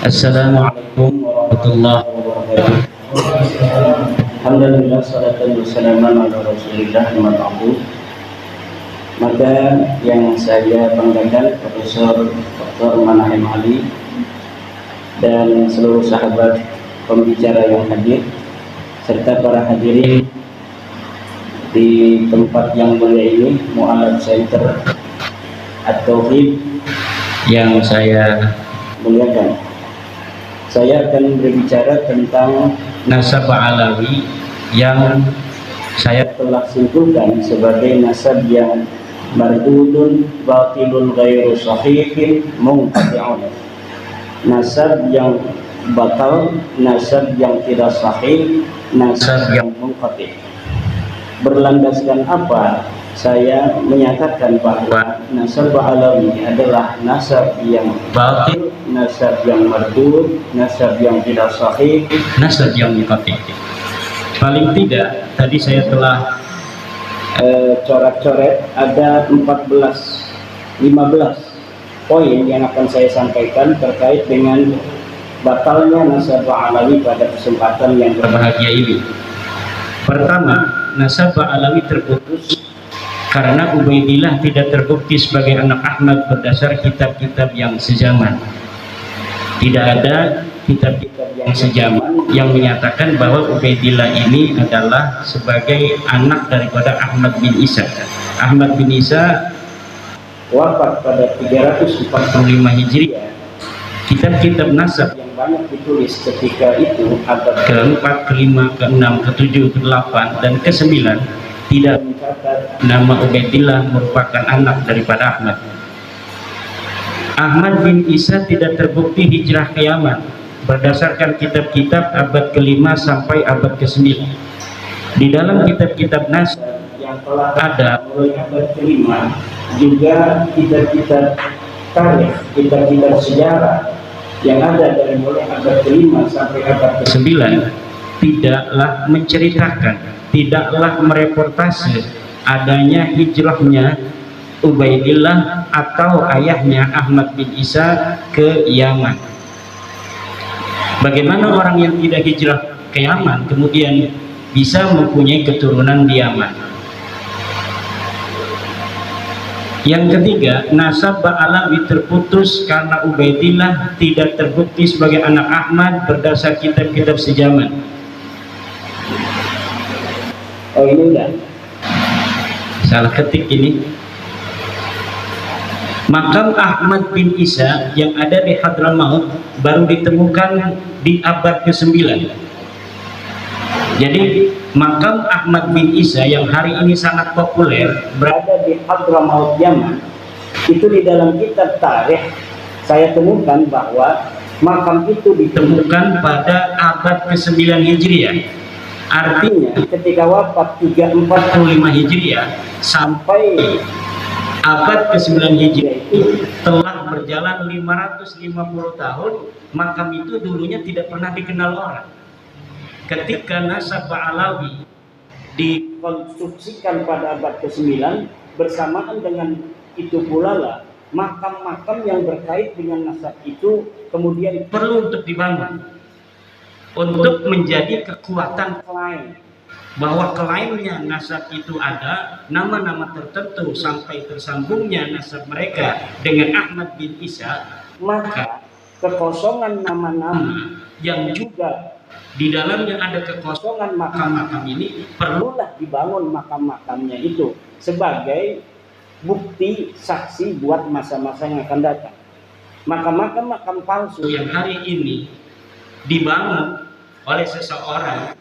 Assalamualaikum warahmatullahi wabarakatuh. Alhamdulillah, salatan wassalamu ala rasulillah ma'abu. Maka yang saya banggakan Profesor Dr. Manahem Ali dan seluruh sahabat pembicara yang hadir serta para hadirin di tempat yang mulia ini, Mu'alaf Center At-Tauhid yang saya muliakan. Saya akan berbicara tentang nasab alawi yang saya telah simpulkan sebagai nasab yang mardudun batilun ghairu sahihin munqati'un. Nasab yang batal, nasab yang tidak sahih, nasab yang munqati'. Berlandaskan apa saya menyatakan bahwa nasab alawi adalah nasab yang batil, nasab yang mardud, nasab yang tidak sahih, nasab yang munqati'. Paling tidak tadi saya telah coret-coret ada 15 poin yang akan saya sampaikan terkait dengan batalnya nasab alawi pada kesempatan yang berbahagia ini. Pertama, nasab alawi terputus karena Ubaidillah tidak terbukti sebagai anak Ahmad berdasar kitab-kitab yang sezaman. Tidak ada kitab-kitab yang sezaman yang menyatakan bahwa Ubaidillah ini adalah sebagai anak daripada Ahmad bin Isa. Ahmad bin Isa wafat pada 345 Hijriah. Kitab-kitab nasab yang banyak ditulis ketika itu abad ke-4, ke-5, ke-6, ke-7, ke-8 dan ke-9 tidak mencatat nama Ubaidillah merupakan anak daripada Ahmad. Ahmad bin Isa tidak terbukti hijrah ke Yaman berdasarkan kitab-kitab abad ke-5 sampai abad ke-9. Di dalam kitab-kitab nasab yang telah ada mulai abad ke-5 juga kitab-kitab tarikh, kitab-kitab sejarah yang ada dari mulai abad ke-5 sampai abad ke-9 tidaklah menceritakan, tidaklah mereportase adanya hijrahnya Ubaidillah atau ayahnya Ahmad bin Isa ke Yaman. Bagaimana orang yang tidak hijrah ke Yaman kemudian bisa mempunyai keturunan di Yaman? Yang ketiga, nasab alawi terputus karena Ubaidillah tidak terbukti sebagai anak Ahmad berdasar kitab-kitab sejaman. Oh, ini enggak salah ketik ini. Makam Ahmad bin Isa yang ada di Hadramaut baru ditemukan di abad ke-9. Jadi makam Ahmad bin Isa yang hari ini sangat populer berada di Hadramaut Yaman, itu di dalam kitab tarikh saya temukan bahwa makam itu ditemukan pada abad ke-9 Hijriah. Artinya ketika wafat 345 Hijriah sampai abad ke-9 Hijriah itu telah berjalan 550 tahun. Makam itu dulunya tidak pernah dikenal orang. Ketika nasab alawi dikonstruksikan pada abad ke-9, bersamaan dengan itu pula lah makam-makam yang berkait dengan nasab itu kemudian perlu untuk dibangun untuk menjadi kekuatan klaim bahwa klaimnya nasab itu ada nama-nama tertentu sampai tersambungnya nasab mereka dengan Ahmad bin Isa, maka kekosongan nama-nama yang juga di dalamnya ada kekosongan makam-makam ini perlulah dibangun makam-makamnya itu sebagai bukti saksi buat masa-masa yang akan datang. Makam-makam palsu yang hari ini dibangun oleh seseorang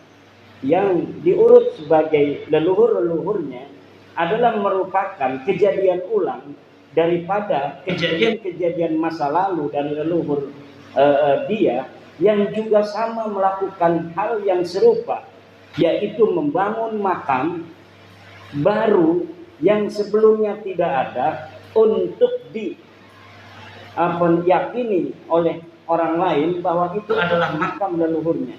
yang diurut sebagai leluhur-leluhurnya adalah merupakan kejadian ulang daripada kejadian-kejadian masa lalu dari leluhur dia yang juga sama melakukan hal yang serupa, yaitu membangun makam baru yang sebelumnya tidak ada untuk diyakini oleh orang lain bahwa itu adalah makam leluhurnya.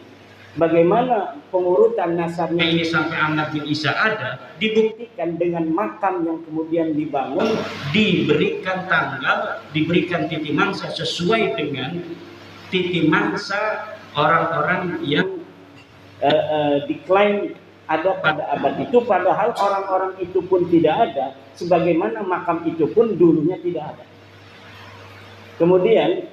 Bagaimana pengurutan nasabnya ini sampai Ahmad bin Isa ada dibuktikan dengan makam yang kemudian dibangun, diberikan tanggal, diberikan titik mangsa sesuai dengan titi mangsa orang-orang yang diklaim ada pada abad itu, padahal orang-orang itu pun tidak ada, sebagaimana makam itu pun dulunya tidak ada. Kemudian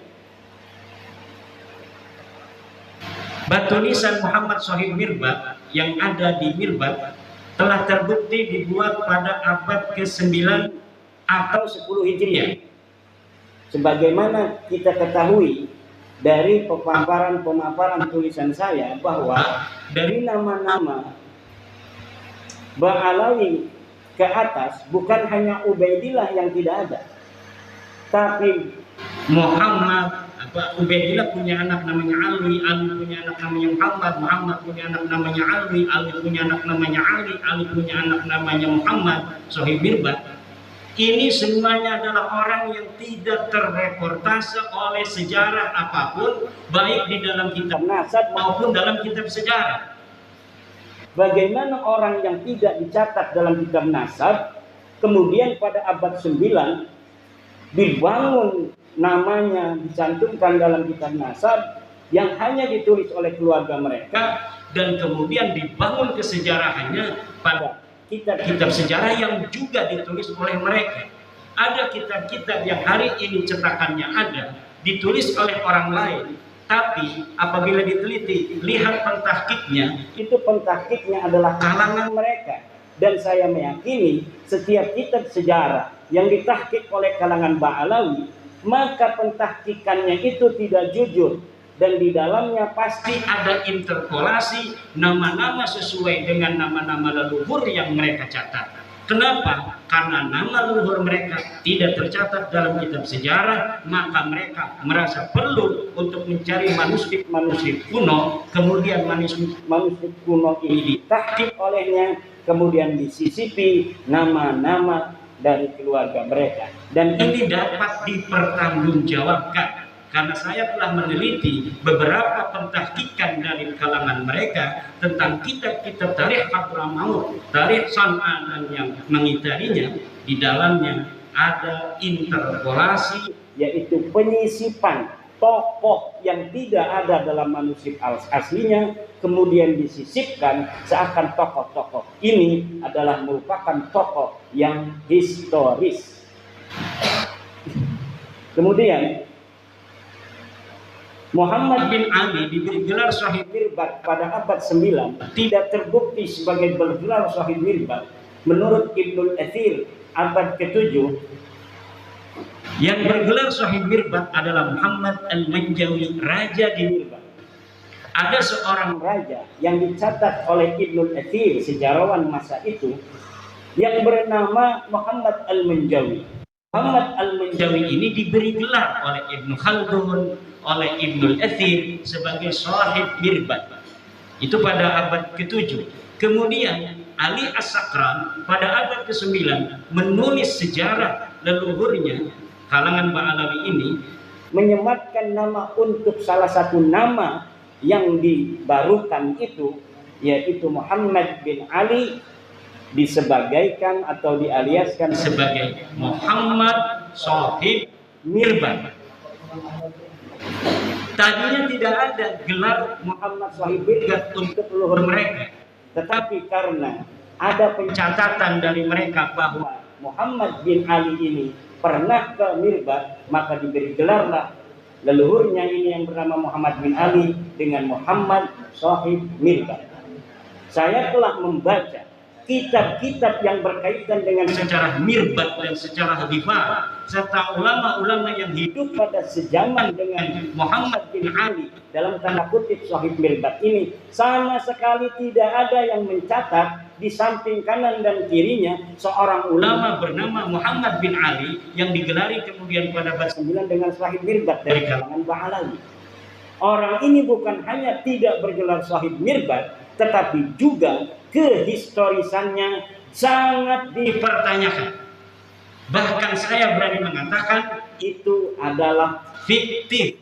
batu nisan Muhammad Shahid Mirbad yang ada di Mirbad telah terbukti dibuat pada abad ke-9 atau 10 Hijriah. Sebagaimana kita ketahui dari pemaparan tulisan saya bahwa dari nama-nama Ba'alawi ke atas bukan hanya Ubaidillah yang tidak ada, tapi Muhammad, Ubaidillah punya anak namanya Ali, Ali punya anak namanya Muhammad, Muhammad punya anak namanya Ali, Ali punya anak namanya Ali, Ali punya anak namanya Muhammad Shahid Mirbad. Ini semuanya adalah orang yang tidak terreportase oleh sejarah apapun, baik di dalam kitab nasab maupun dalam kitab sejarah. Bagaimana orang yang tidak dicatat dalam kitab nasab, kemudian pada abad 9 dibangun namanya, dicantumkan dalam kitab nasab yang hanya ditulis oleh keluarga mereka, dan kemudian dibangun kesejarahannya pada kitab-kitab sejarah yang juga ditulis oleh mereka. Ada kitab-kitab yang hari ini cetakannya ada, ditulis oleh orang lain, tapi apabila diteliti, lihat pentahkiknya, itu pentahkiknya adalah kalangan mereka. Dan saya meyakini setiap kitab sejarah yang ditahkik oleh kalangan Ba'alawi, maka pentahkikannya itu tidak jujur, dan di dalamnya pasti ada interpolasi nama-nama sesuai dengan nama-nama leluhur yang mereka catat. Kenapa? Karena nama leluhur mereka tidak tercatat dalam kitab sejarah, maka mereka merasa perlu untuk mencari manuskrip kuno, kemudian manuskrip kuno ini ditahkik olehnya, kemudian disisipi nama-nama dari keluarga mereka, dan ini dapat dipertanggungjawabkan. Karena saya telah meneliti beberapa pentahkikan dari kalangan mereka tentang kitab-kitab tarikh Hadramaut, tarikh San'a dan yang mengitarinya. Di dalamnya ada interpolasi, yaitu penyisipan tokoh yang tidak ada dalam manuskrip aslinya, kemudian disisipkan seakan tokoh-tokoh ini adalah merupakan tokoh yang historis. Kemudian Muhammad bin Ali diberi gelar Shahid Mirbad pada abad 9 tidak terbukti sebagai bergelar Shahid Mirbad. Menurut Ibnul Athir abad ke-7, yang bergelar Shahid Mirbad adalah Muhammad al-Manjawi, raja di Mirbad. Ada seorang raja yang dicatat oleh Ibnul Athir, sejarawan masa itu, yang bernama Muhammad al-Manjawi. Muhammad al-Manjawi ini diberi gelar oleh Ibnu Khaldun, oleh Ibnul Athir sebagai Shahid Mirbad. Itu pada abad ke-7. Kemudian Ali As-Sakran pada abad ke-9 menulis sejarah leluhurnya, kalangan Ba'alawi ini, menyematkan nama untuk salah satu nama yang dibarukan itu, yaitu Muhammad bin Ali, disebagaikan atau dialiaskan sebagai Muhammad Shahid Mirbad. Tadinya tidak ada gelar Muhammad Shahid Mirbad untuk leluhur mereka, tetapi karena ada pencatatan dari mereka bahwa Muhammad bin Ali ini pernah ke Mirbad, maka diberi gelarlah leluhurnya ini yang bernama Muhammad bin Ali dengan Muhammad Shahid Mirbad. Saya telah membaca kitab-kitab yang berkaitan dengan sejarah Mirbad dan sejarah Difa, serta ulama-ulama yang hidup pada sejaman dengan Muhammad bin Ali dalam tanda kutip Shahid Mirbad ini, sama sekali tidak ada yang mencatat di samping kanan dan kirinya seorang ulama bernama Muhammad bin Ali yang digelari kemudian pada abad 9 dengan Shahid Mirbad dari kalangan Ba'alawi. Orang ini bukan hanya tidak bergelar Shahid Mirbad, tetapi juga kehistorisannya sangat dipertanyakan. Bahkan saya berani mengatakan itu adalah fiktif.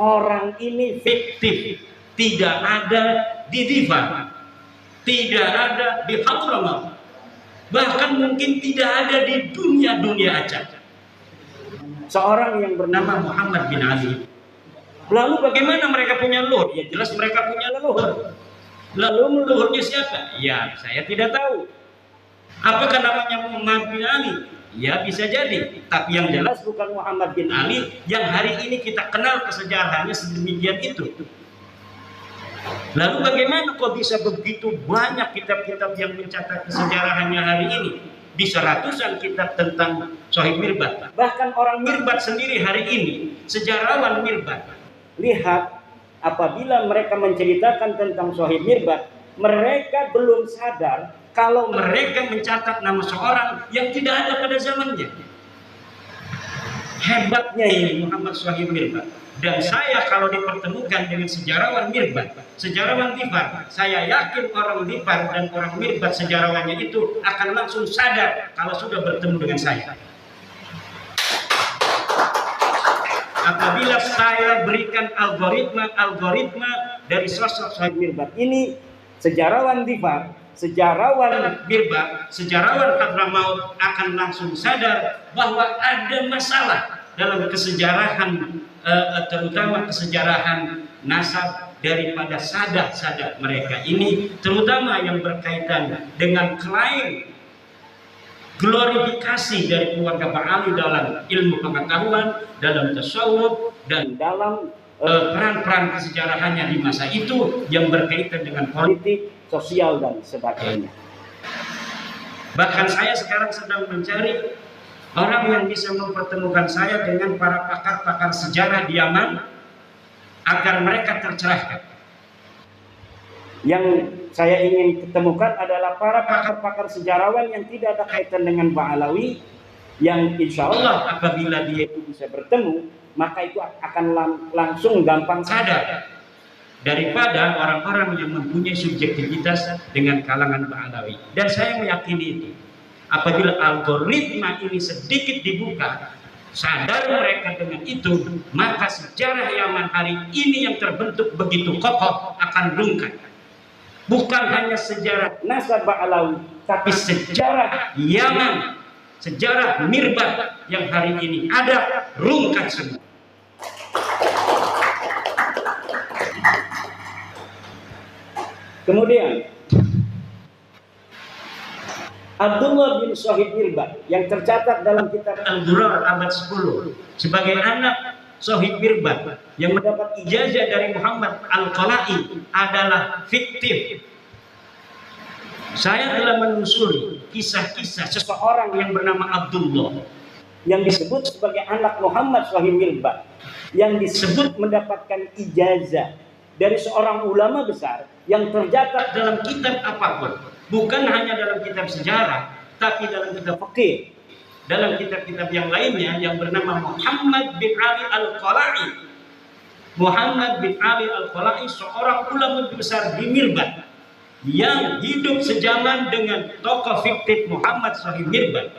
Orang ini fiktif, tidak ada di Diva, tidak ada di Hadramaut, bahkan mungkin tidak ada di dunia acak. Seorang yang bernama Muhammad bin Ali Lalu bagaimana mereka punya leluhur? Ya jelas mereka punya leluhur. Lalu leluhurnya siapa? Ya saya tidak tahu. Apakah namanya Muhammad bin Ali? Ya bisa jadi. Tapi yang jelas bukan Muhammad bin Ali yang hari ini kita kenal kesejarahannya sedemikian itu. Lalu bagaimana kok bisa begitu banyak kitab-kitab yang mencatat kesejarahannya hari ini? Bisa ratusan kitab tentang Sohib Mirbat. Bahkan orang Mirbat sendiri hari ini, sejarawan Mirbat, lihat apabila mereka menceritakan tentang Sohib Mirbat, mereka belum sadar kalau mereka mencatat nama seorang yang tidak ada pada zamannya. Hebatnya ini Muhammad Sohib Mirbat. Dan saya kalau dipertemukan dengan sejarawan Mirbat, sejarawan Difar, saya yakin orang Difar dan orang Mirbat sejarawannya itu akan langsung sadar kalau sudah bertemu dengan saya. Apabila saya berikan algoritma dari sosok Sohib Mirbat ini, sejarawan Difar, sejarawan Mirbat, sejarawan Hadramaut akan langsung sadar bahwa ada masalah dalam kesejarahan, terutama kesejarahan nasab daripada sadat-sadat mereka ini, terutama yang berkaitan dengan klaim glorifikasi dari keluarga Ba'ali dalam ilmu pengetahuan, dalam tasawuf, dan dalam peran-peran kesejarahannya di masa itu yang berkaitan dengan politik, sosial, dan sebagainya. Bahkan saya sekarang sedang mencari orang yang bisa mempertemukan saya dengan para pakar-pakar sejarah di Yaman agar mereka tercerahkan. Yang saya ingin ketemukan adalah para pakar-pakar sejarawan yang tidak ada kaitan dengan Ba'alawi, yang insya Allah apabila dia itu bisa bertemu, maka itu akan langsung gampang sadar daripada orang-orang yang mempunyai subjektivitas dengan kalangan Ba'alawi. Dan saya meyakini itu. Apabila algoritma ini sedikit dibuka, sadar mereka dengan itu, maka sejarah Yaman hari ini yang terbentuk begitu kokoh akan rungkat. Bukan hanya sejarah nasab Ba'alawi, tapi sejarah Yaman, sejarah Mirbat yang hari ini ada rungkat semua. Kemudian Abdullah bin Sohib Mirbat yang tercatat dalam kitab Al-Durar abad 10 sebagai anak Sohib Mirbat yang mendapat ijazah dari Muhammad Al-Qala'i adalah fiktif. Saya telah menelusuri kisah-kisah seseorang yang bernama Abdullah yang disebut sebagai anak Muhammad Sohib Mirbat, yang disebut mendapatkan ijazah dari seorang ulama besar yang tercatat dalam kitab apapun. Bukan hanya dalam kitab sejarah, tapi dalam kitab fikih, dalam kitab-kitab yang lainnya yang bernama Muhammad bin Ali Al-Qala'i. Muhammad bin Ali Al-Qala'i seorang ulama besar di Mirbat yang hidup sejaman dengan tokoh fiktif Muhammad Sohib Mirbat.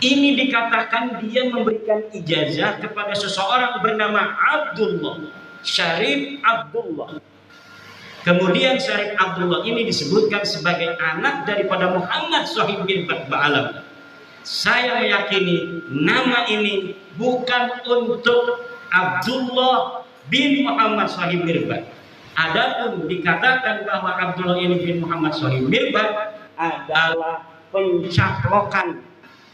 Ini dikatakan dia memberikan ijazah kepada seseorang bernama Abdullah, Syarif Abdullah. Kemudian Syarif Abdullah ini disebutkan sebagai anak daripada Muhammad Sohib Mirbat Ba'alawi. Saya meyakini nama ini bukan untuk Abdullah bin Muhammad Sohib Mirbat. Adapun dikatakan bahwa Abdullah ini bin Muhammad Sohib Mirbat adalah pencaplokan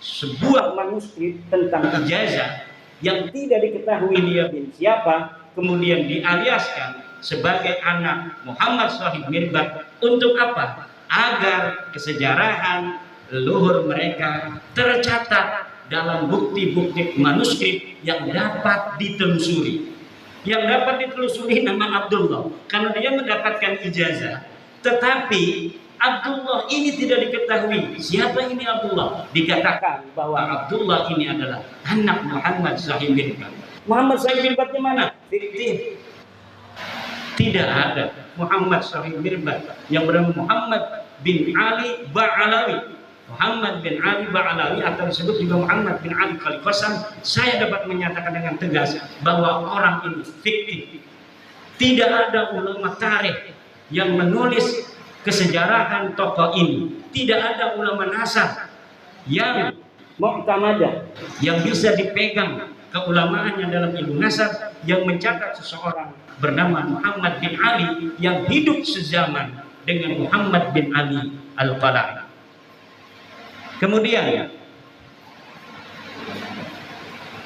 sebuah manuskrip tentang ijazah yang tidak diketahui dia bin siapa, kemudian dialiaskan sebagai anak Muhammad Sohib Mirbat. Untuk apa? Agar kesejarahan leluhur mereka tercatat dalam bukti-bukti manuskrip yang dapat ditelusuri. Yang dapat ditelusuri nama Abdullah karena dia mendapatkan ijazah. Tetapi Abdullah ini tidak diketahui siapa ini Abdullah. Dikatakan bahwa Abdullah ini adalah anak Muhammad Sohib Mirbat. Muhammad Sohib Mirbatnya mana? Fiktif. Tidak ada Muhammad Sohib Mirbat yang bernama Muhammad bin Ali Ba'alawi. Muhammad bin Ali Ba'alawi atau disebut juga Muhammad bin Ali Khalifasam. Saya dapat menyatakan dengan tegas bahwa orang ini fiktif. Tidak ada ulama tarikh yang menulis kesejarahan tokoh ini. Tidak ada ulama nasab yang mu'tamadah, yang bisa dipegang keulamaannya dalam ilmu nasab yang mencatat seseorang bernama Muhammad bin Ali yang hidup sezaman dengan Muhammad bin Ali Al-Qala'i. Kemudian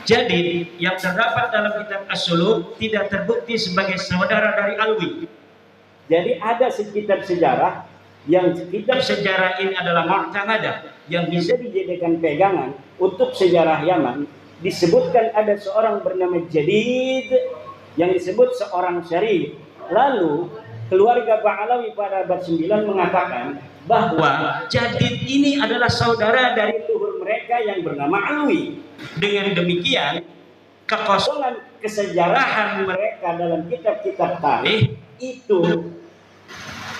jadi yang terdapat dalam kitab As-Suluk tidak terbukti sebagai saudara dari Alwi. Jadi ada kitab sejarah yang kitab sejarah ini adalah mu'tamadah yang bisa dijadikan pegangan untuk sejarah Yaman. Disebutkan ada seorang bernama Jadid yang disebut seorang syarif. Lalu keluarga Ba'alawi pada abad 9 mengatakan bahwa Jadid ini adalah saudara dari leluhur mereka yang bernama Alwi. Dengan demikian kekosongan kesejarahan mereka dalam kitab-kitab tarikh itu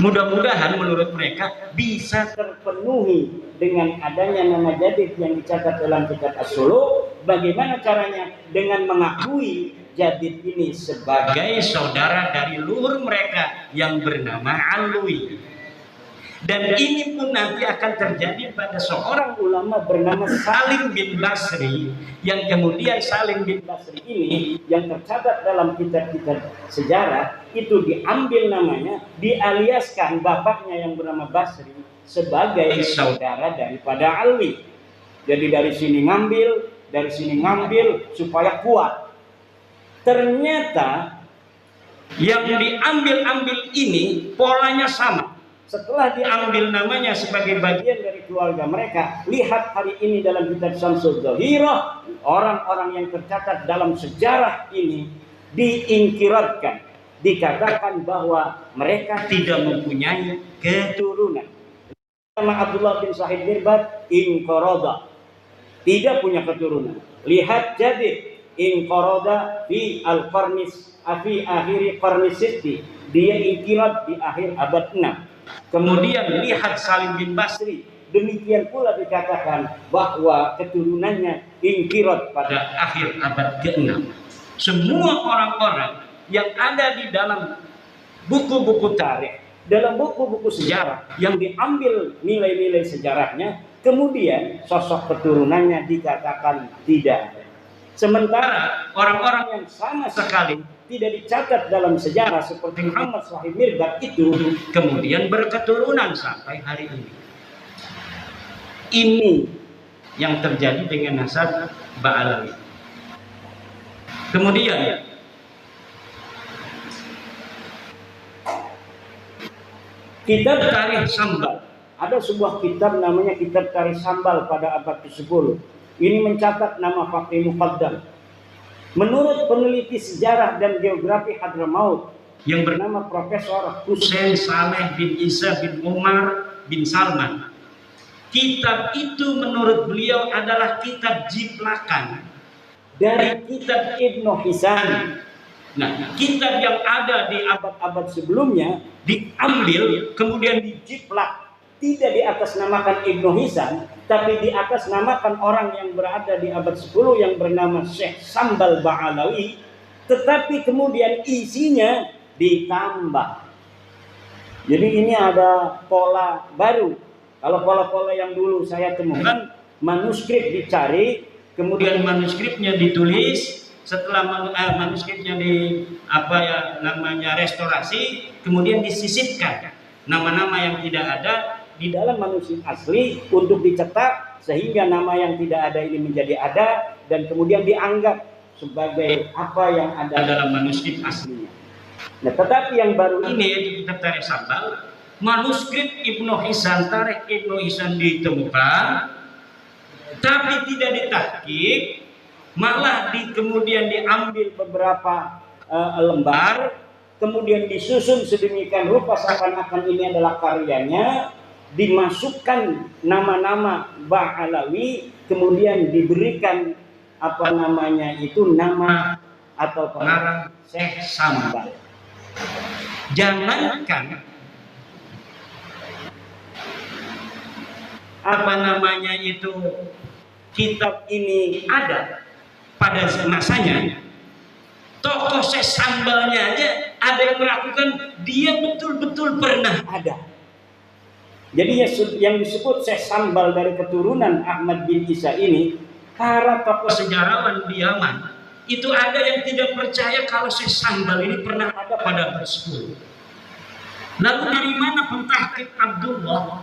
mudah-mudahan menurut mereka bisa terpenuhi dengan adanya nama Jadid yang dicatat dalam kitab As-Suluk. Bagaimana caranya? Dengan mengakui Jadid ini sebagai saudara dari leluhur mereka yang bernama Alwi. Dan ini pun nanti akan terjadi pada seorang ulama bernama Salim bin Basri, yang kemudian Salim bin Basri ini yang tercatat dalam kitab-kitab sejarah itu diambil namanya, dialiaskan bapaknya yang bernama Basri sebagai saudara daripada Alwi. Jadi dari sini ngambil supaya kuat. Ternyata yang diambil ini polanya sama. Setelah diambil namanya sebagai bagian dari keluarga mereka, lihat hari ini dalam kitab Syamsul Dhahirah, orang-orang yang tercatat dalam sejarah ini diingkiratkan, dikatakan bahwa mereka tidak mempunyai keturunan. Nama Abdullah bin Sahid Mirbad inqarada, tidak punya keturunan. Lihat Jadid inqarada fi al-qarnis fi akhir qarnis sitti, dia ingkirat di akhir abad 6. Kemudian lihat Salim bin Basri, demikian pula dikatakan bahwa keturunannya ingkirat pada akhir abad ke-6. Semua orang-orang yang ada di dalam buku-buku tarikh, dalam buku-buku sejarah yang diambil nilai-nilai sejarahnya, kemudian sosok keturunannya dikatakan tidak ada. Sementara orang-orang yang sama sekali tidak dicatat dalam sejarah seperti Muhammad Sahib Mirbad itu kemudian berketurunan sampai hari ini. Ini yang terjadi dengan nasab Ba'alawi. Kemudian kitab Tarikh Sambal, ada sebuah kitab namanya Kitab Tarikh Sambal pada abad ke-10. Ini mencatat nama Fakih Muqaddam. Menurut peneliti sejarah dan geografi Hadramaut yang bernama Profesor Hussein Saleh bin Isa bin Umar bin Salman, kitab itu menurut beliau adalah kitab jiplakan dari kitab Ibnu Hisan. Nah, kitab yang ada di abad-abad sebelumnya diambil kemudian dijiplak, tidak di atas namakan Ibnu Hisan, tapi di atas namakan orang yang berada di abad 10 yang bernama Syekh Sambal Ba'alawi, tetapi kemudian isinya ditambah. Jadi ini ada pola baru. Kalau pola-pola yang dulu saya temukan, manuskrip dicari, kemudian manuskripnya ditulis, setelah manuskripnya restorasi, kemudian disisipkan nama-nama yang tidak ada di dalam manuskrip asli untuk dicetak sehingga nama yang tidak ada ini menjadi ada dan kemudian dianggap sebagai apa yang ada dalam manuskrip aslinya. Nah, tetapi yang baru ini yaitu kitab Tarikh Sambal, manuskrip Ibnu Hisan, Tarikh Ibnu Hisan ditemukan, tapi tidak ditahqiq, malah kemudian diambil beberapa lembar, kemudian disusun sedemikian rupa seakan-akan ini adalah karyanya, dimasukkan nama-nama Ba'alawi, kemudian diberikan nama atau pengarang Syekh Sambal. Jangankan kitab ini ada pada masanya, tokoh Syekh Sambalnya aja ada yang melakukan, dia betul-betul pernah ada. Jadi yang disebut Syekh Sambal dari keturunan Ahmad bin Isa ini para tokoh sejarawan di Yaman itu ada yang tidak percaya kalau Syekh Sambal ini pernah ada pada abad 10. Lalu dari mana pentahqiq Abdullah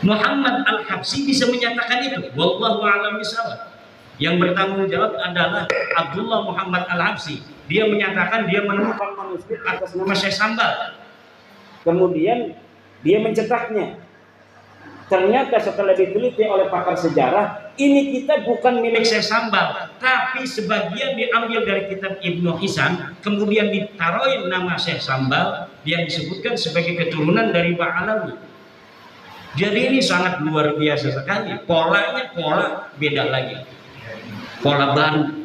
Muhammad Al-Habsyi bisa menyatakan itu? Wallahu a'lam bishawab. Yang bertanggung jawab adalah Abdullah Muhammad Al-Habsyi. Dia menyatakan dia menemukan manuskrip atas nama Syekh Sambal. Kemudian dia mencetaknya. Ternyata setelah diteliti oleh pakar sejarah, ini kitab bukan milik Syekh Sambal, tapi sebagian diambil dari kitab Ibnu Hisan, kemudian ditaruhin nama Syekh Sambal yang disebutkan sebagai keturunan dari Ba'alawi. Jadi ini sangat luar biasa sekali. Polanya pola beda lagi, pola baru,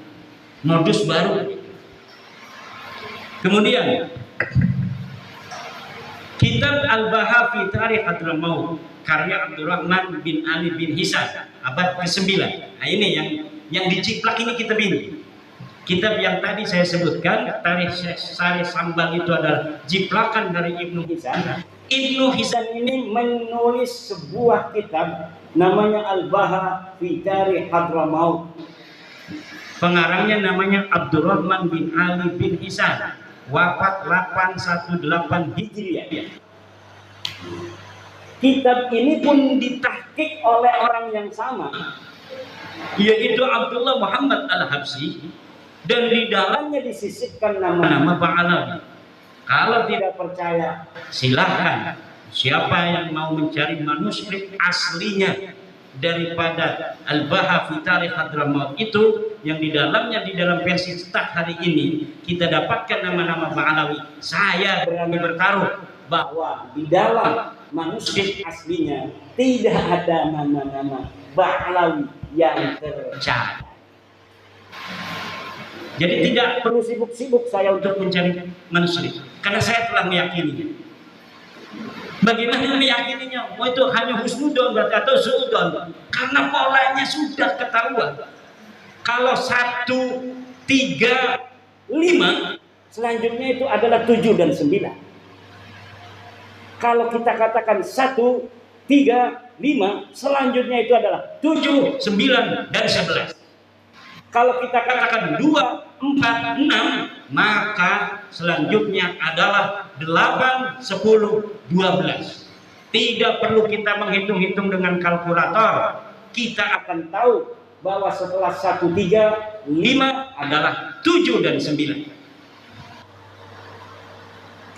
modus baru. Kemudian kitab Al-Baha fi Tarikh Hadramaut karya Abdurrahman bin Ali bin Hisan abad ke-9. Nah ini yang diciplak ini kitab ini. Kitab yang tadi saya sebutkan Tarikh Syekh Sambal itu adalah ciplakan dari Ibnu Hisan. Ibnu Hisan ini menulis sebuah kitab namanya Al-Baha fi Tarikh Hadramaut. Pengarangnya namanya Abdurrahman bin Ali bin Hisan, wafat 818 Hijriah. Kitab ini pun ditahqiq oleh orang yang sama, yaitu Abdullah Muhammad Al-Habsyi, dan di dalamnya disisipkan nama-nama Ba'alawi. Kalau tidak percaya, silahkan. Siapa yang mau mencari manuskrip aslinya daripada Al-Baha fi Tarikh Hadramaut itu, yang di dalamnya, di dalam versi cetak hari ini kita dapatkan nama-nama Ba'alawi. Saya berani bertaruh bahwa di dalam manuskrip aslinya tidak ada nama-nama Ba'alawi yang tercatat. Jadi tidak perlu sibuk-sibuk saya untuk mencari manuskrip, karena saya telah meyakini. Bagaimana meyakininya? Oh, itu hanya husnudon atau suudon, karena polanya sudah ketahuan. Kalau 1, 3, 5, selanjutnya itu adalah 7 dan 9. Kalau kita katakan 1, 3, 5, selanjutnya itu adalah 7, 9, dan 11. Kalau kita katakan 2, 4, 6, maka selanjutnya adalah 8, 10, 12. Tidak perlu kita menghitung-hitung dengan kalkulator. Kita akan tahu bahwa setelah 1, 3, 5 adalah 7 dan 9.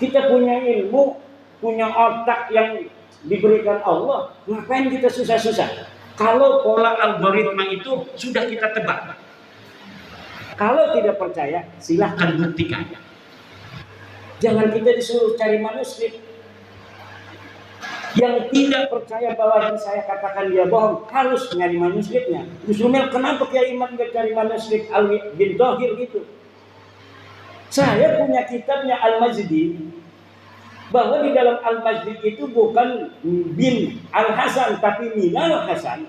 Kita punya ilmu, punya otak yang diberikan Allah, ngapain kita susah-susah? Kalau pola algoritma itu sudah kita tebak. Kalau tidak percaya, silahkan buktikan. Jangan kita disuruh cari manuskrip. Yang tidak percaya bahwa yang saya katakan dia bohong, harus nyari manuskripnya. Justru kenapa Kiai Imam nggak cari manuskrip Alwi bin Thohir gitu? Saya punya kitabnya Al-Majdi, bahwa di dalam Al-Majdi itu bukan bin Al-Hasan tapi Minal Hasan.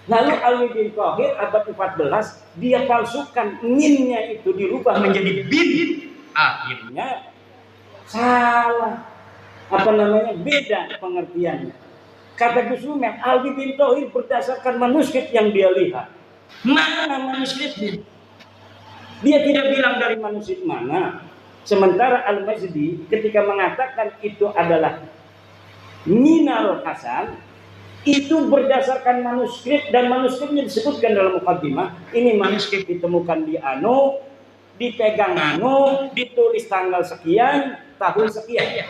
Lalu Alwi bin Thohir abad 14 dia palsukan, minnya itu dirubah menjadi bin. Akhirnya salah, beda pengertiannya. Kata Gus Umar, Alwi bin Thohir berdasarkan manuskrip yang dia lihat. Mana manuskripnya? Dia tidak bilang dari manuskrip mana. Sementara Al-Majdi ketika mengatakan itu adalah Minal Hasan, itu berdasarkan manuskrip, dan manuskripnya disebutkan dalam mukaddimah. Ini manuskrip ditemukan di dipegang ditulis tanggal sekian, tahun sekian.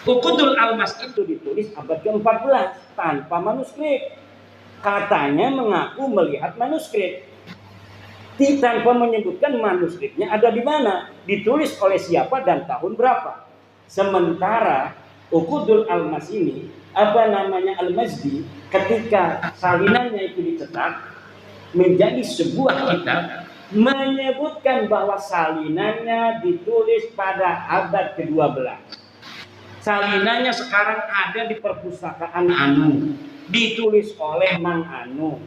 Uqudul Almas itu ditulis abad ke-14 tanpa manuskrip. Katanya mengaku melihat manuskrip, tanpa menyebutkan manuskripnya ada di mana, ditulis oleh siapa dan tahun berapa. Sementara Uqudul Almas ini, Al-Majdi, ketika salinannya itu dicetak menjadi sebuah kitab, menyebutkan bahwa salinannya ditulis pada abad ke-12. Salinannya sekarang ada di perpustakaan Anu, ditulis oleh Mang Anu.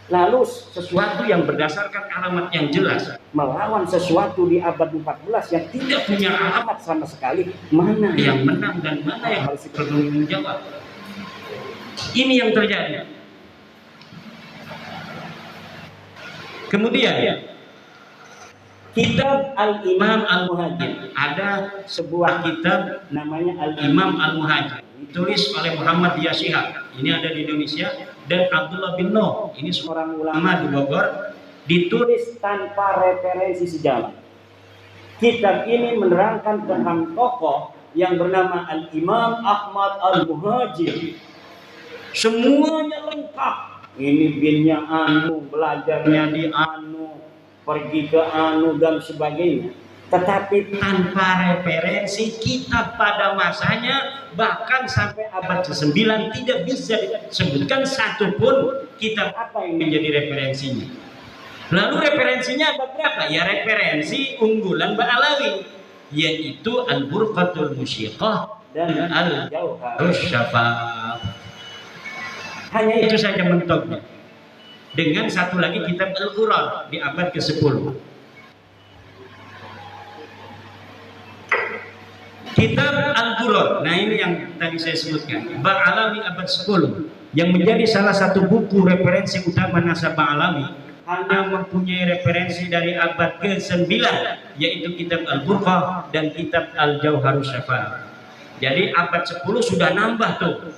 Lalu sesuatu yang berdasarkan alamat yang jelas melawan sesuatu di abad 14 yang tidak punya alamat sama sekali, mana yang menang dan mana yang harus dipertanggungjawab? Ini yang terjadi. Kemudian kitab Al-Imam Al-Muhajir, ada sebuah kitab namanya Al-Imam Al-Muhajir, ditulis oleh Muhammad Yashihab, ini ada di Indonesia, dan Abdullah bin Noh, ini seorang ulama di Bogor, ditulis tanpa referensi sejarah. Kitab ini menerangkan tentang tokoh yang bernama Al-Imam Ahmad Al-Muhajir. Semuanya lengkap. Ini binnya anu, belajarnya di anu, pergi ke anu dan sebagainya. Tetapi tanpa referensi kitab pada masanya, bahkan sampai abad ke-9 tidak bisa disebutkan satupun kitab apa yang menjadi referensinya. Lalu referensinya apa berapa? Ya referensi unggulan Ba'alawi, yaitu Al-Burqatul Musyiqah dan Al-Jauharus Syafaf. Hanya itu saja mentoknya. Dengan satu lagi kitab Al-Quran di abad ke-10. Kitab Al-Quran, nah ini yang tadi saya sebutkan, Ba'alawi abad 10, yang menjadi salah satu buku referensi utama nasab Ba'alawi, hanya mempunyai referensi dari abad ke-9, yaitu kitab Al-Burqah dan kitab Al-Jauharus Syafaf. Jadi abad 10 sudah nambah tuh.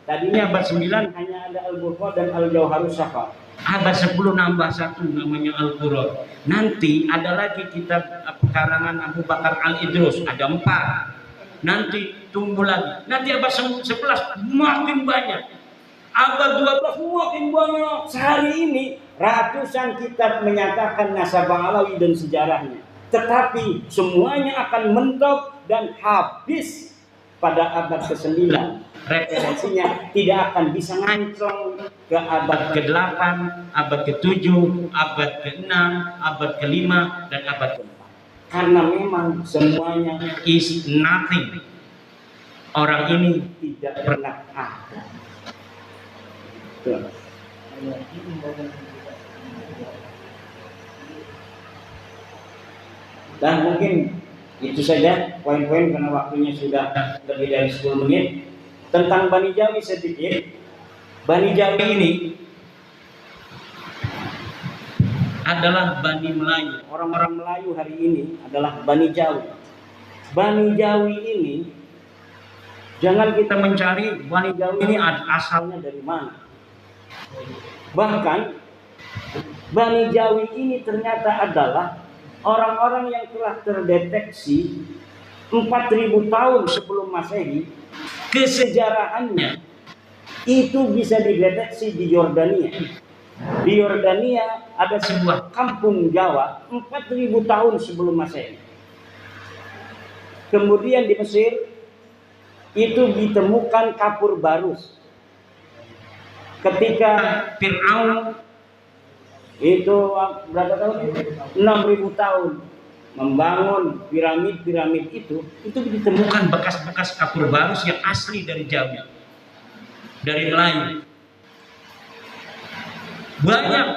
Tadinya abad 9 hanya ada Al-Burqah dan Al-Jauharus Syafaf. Abad 10 nambah satu namanya Al-Quran. Nanti ada lagi kitab karangan Abu Bakar Al-Idrus, ada 4. Nanti tunggu lagi. Nanti abad 11 makin banyak. Abad 12 makin banyak. Sehari ini ratusan kitab menyatakan nasab Ba'alawi dan sejarahnya. Tetapi semuanya akan mentok dan habis pada abad ke-9. Referensinya tidak akan bisa ngancong ke abad ke-8, abad ke-7, abad ke-6, abad ke-5, dan abad ke-4. Karena memang semuanya is nothing. Orang ini tidak pernah ada. Dan mungkin itu saja poin-poin karena waktunya sudah lebih dari 10 menit. Tentang Bani Jawi sedikit. Bani Jawi ini adalah Bani Melayu. Orang-orang Melayu hari ini adalah Bani Jawi. Bani Jawi ini, jangan kita mencari Bani Jawi ini asalnya dari mana. Bahkan Bani Jawi ini ternyata adalah orang-orang yang telah terdeteksi 4.000 tahun sebelum Masehi. Kesejarahannya itu bisa dideteksi di Yordania. Di Yordania ada sebuah kampung Jawa 4.000 tahun sebelum Masehi. Kemudian di Mesir itu ditemukan kapur barus. Ketika Fir'aun itu berapa tahun? 6.000 tahun membangun piramid-piramid itu ditemukan bekas-bekas kapur barus yang asli dari Jawa, dari Melayu. Banyak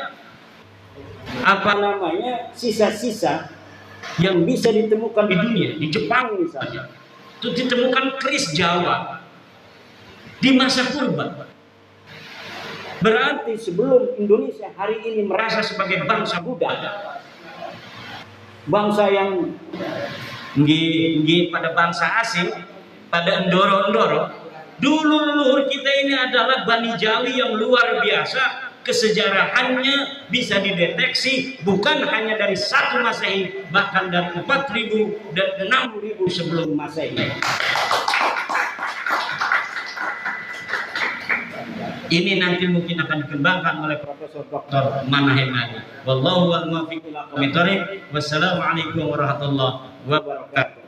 sisa-sisa yang bisa ditemukan di dunia. Di Jepang misalnya itu ditemukan keris Jawa di masa purba. Berarti sebelum Indonesia hari ini merasa sebagai bangsa Buddha, bangsa yang pada bangsa asing, pada endoro-endoro, dulu leluhur kita ini adalah Bani Jawi yang luar biasa. Kesejarahannya bisa dideteksi bukan hanya dari 1 Masehi, bahkan dari 4.000 dan 6.000 sebelum Masehi. Ini nanti mungkin akan dikembangkan oleh Profesor Dr. Manahem Ali. Wallahu wal muwaffiq ila aqwamit thoriq. Wassalamualaikum warahmatullahi wabarakatuh.